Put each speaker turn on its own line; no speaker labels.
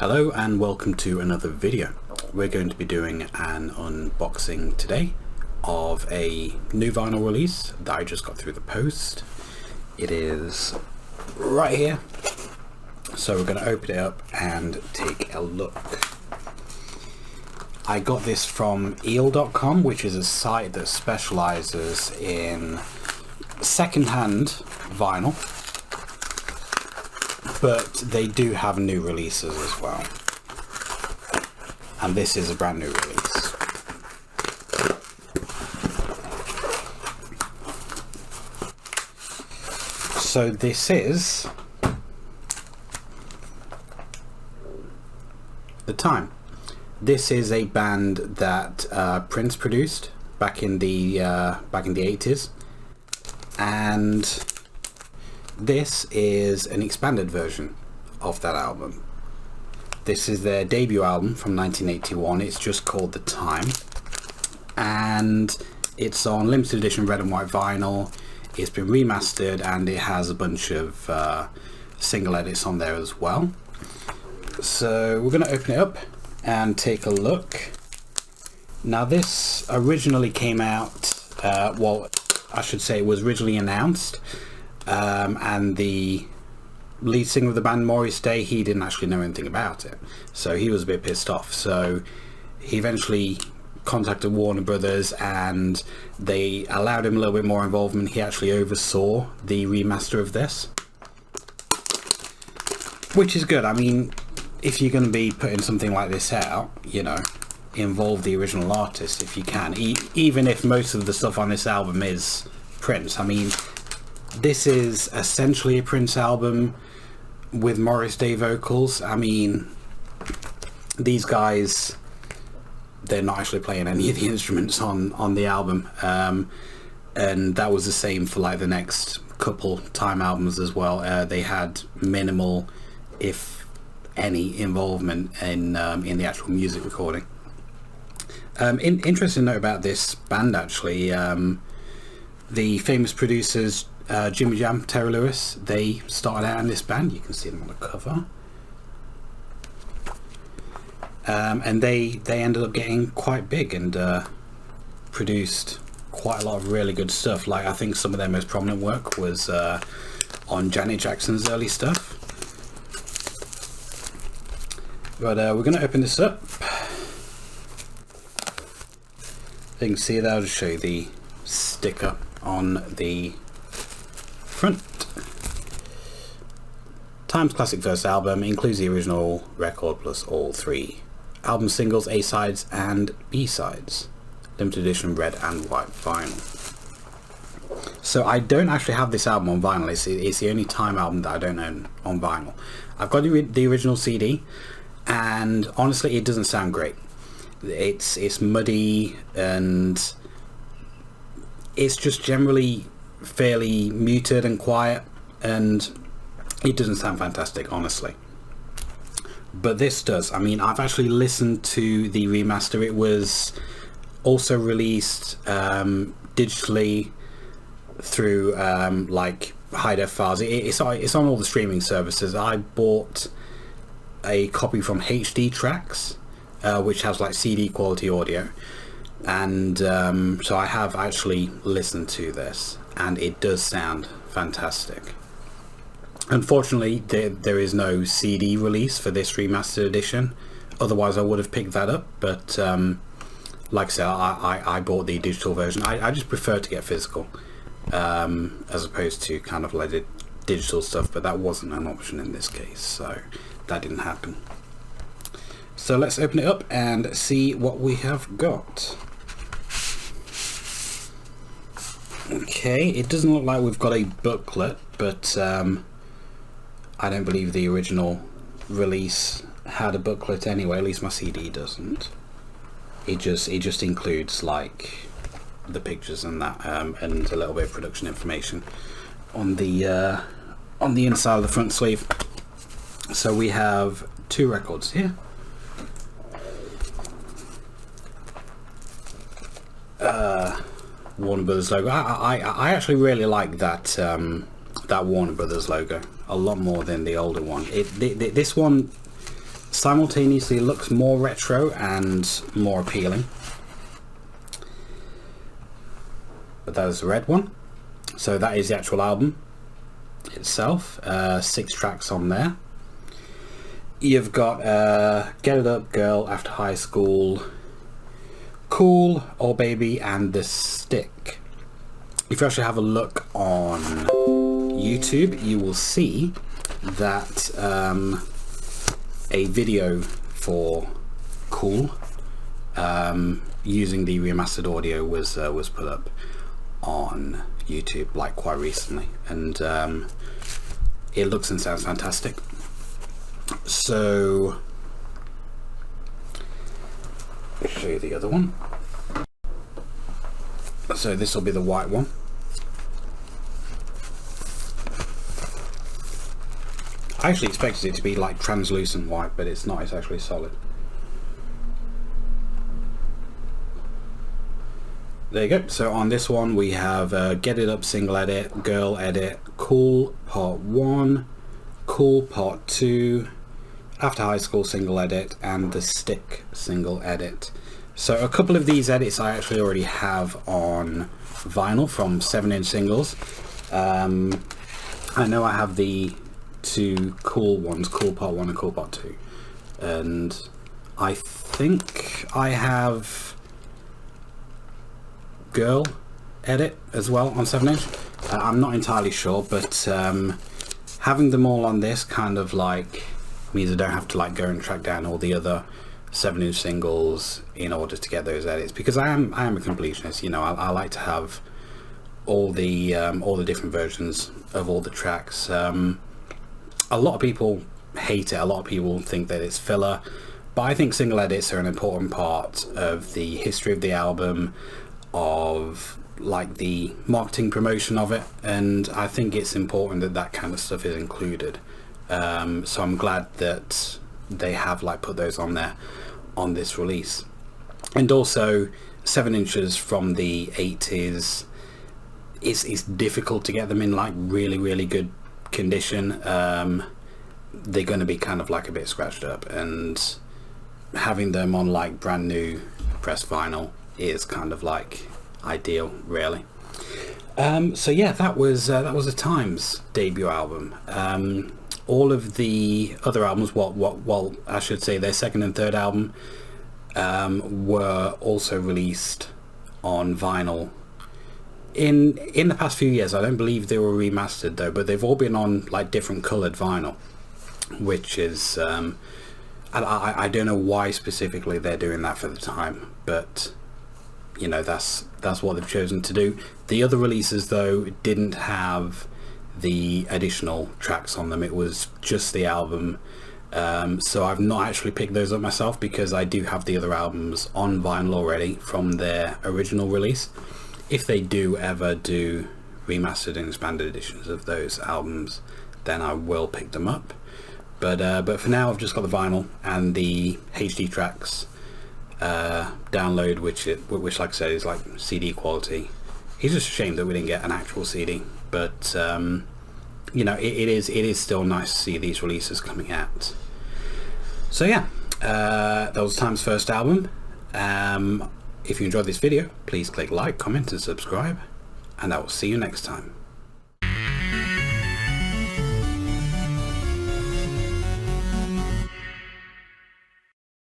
Hello and welcome to another video. We're going to be doing an unboxing today of a new vinyl release that I just got through the post. It is right here. So we're going to open it up and take a look. I got this from eel.com, which is a site that specializes in secondhand vinyl, but they do have new releases as well, and this is a brand new release. So this is The Time. This is a band that Prince produced back in the 80s, and this is an expanded version of that album. This is their debut album from 1981. It's just called The Time, and it's on limited edition red and white vinyl. It's been remastered and it has a bunch of single edits on there as well. So we're going to open it up and take a look. Now this originally came out, well, I should say it was originally announced, and the lead singer of the band, Maurice Day, he didn't actually know anything about it, so he was a bit pissed off. So he eventually contacted Warner Brothers and they allowed him a little bit more involvement. He actually oversaw the remaster of this, which is good. I mean, if you're going to be putting something like this out, you know, involve the original artist if you can, even if most of the stuff on this album is Prince. I mean, this is essentially a Prince album with Maurice Day vocals. I mean, these guys, they're not actually playing any of the instruments on the album, and that was the same for like the next couple Time albums as well. They had minimal, if any, involvement in the actual music recording. Interesting note about this band, actually, the famous producers Jimmy Jam, Terry Lewis, they started out in this band. You can see them on the cover, and they ended up getting quite big and produced quite a lot of really good stuff. Like, I think some of their most prominent work was on Janet Jackson's early stuff. But we're going to open this up. You can see that. I'll just show you the sticker on the front. Time's classic first album includes the original record plus all 3 album singles, A-sides and B-sides. Limited edition red and white vinyl. So I don't actually have this album on vinyl. It's the only Time album that I don't own on vinyl. I've got the original CD, and honestly it doesn't sound great. It's muddy and it's just generally fairly muted and quiet, and it doesn't sound fantastic, honestly. But this does. I mean, I've actually listened to the remaster. It was also released digitally through like high-def files. It's on all the streaming services. I bought a copy from HD Tracks, which has like CD quality audio, and so I have actually listened to this, and it does sound fantastic. Unfortunately, there is no CD release for this remastered edition, otherwise I would have picked that up, but like I said, I bought the digital version. I just prefer to get physical as opposed to kind of like the digital stuff, but that wasn't an option in this case, so that didn't happen. So let's open it up and see what we have got. Okay, it doesn't look like we've got a booklet, but I don't believe the original release had a booklet anyway. At least my CD doesn't. It just includes like the pictures and that, and a little bit of production information on the inside of the front sleeve. So we have 2 records here. Warner Brothers logo. I actually really like that that Warner Brothers logo a lot more than the older one. This one simultaneously looks more retro and more appealing. But that is the red one. So that is the actual album itself. 6 tracks on there. You've got Get It Up, Girl, After High School, Cool, Oh Baby, and The Stick. If you actually have a look on YouTube, you will see that a video for Cool using the remastered audio was put up on YouTube like quite recently, and it looks and sounds fantastic. So I'll show you the other one. So this will be the white one. I actually expected it to be like translucent white, but it's not, it's actually solid. There you go. So on this one we have Get It Up single edit, Girl edit, Cool part 1, Cool part 2, After High School single edit, and The Stick single edit. So a couple of these edits I actually already have on vinyl from 7-inch singles. I know I have the 2 Cool ones, Cool part 1 and Cool part 2, and I think I have Girl edit as well on 7-inch. I'm not entirely sure, but having them all on this kind of like means I don't have to like go and track down all the other 7-inch singles in order to get those edits, because I am a completionist. You know, I like to have all the different versions of all the tracks. A lot of people hate it, a lot of people think that it's filler, but I think single edits are an important part of the history of the album, of like the marketing promotion of it, and I think it's important that that kind of stuff is included. So I'm glad that they have like put those on there on this release. And also 7 inches from the 80s, it's difficult to get them in like really good condition. They're going to be kind of like a bit scratched up, and having them on like brand new pressed vinyl is kind of like ideal, really. So yeah, that was the Times debut album. All of the other albums, well, I should say their second and third album, were also released on vinyl in the past few years. I don't believe they were remastered though, but they've all been on like different colored vinyl, which is I don't know why specifically they're doing that for the time, but you know, that's what they've chosen to do. The other releases though didn't have the additional tracks on them, it was just the album. So I've not actually picked those up myself, because I do have the other albums on vinyl already from their original release. If they do ever do remastered and expanded editions of those albums, then I will pick them up. But for now I've just got the vinyl and the HD tracks download, which like I said is like CD quality. It's just a shame that we didn't get an actual CD, but you know, it is still nice to see these releases coming out. So yeah, that was Time's first album. If you enjoyed this video, please click like, comment and subscribe, and I will see you next time.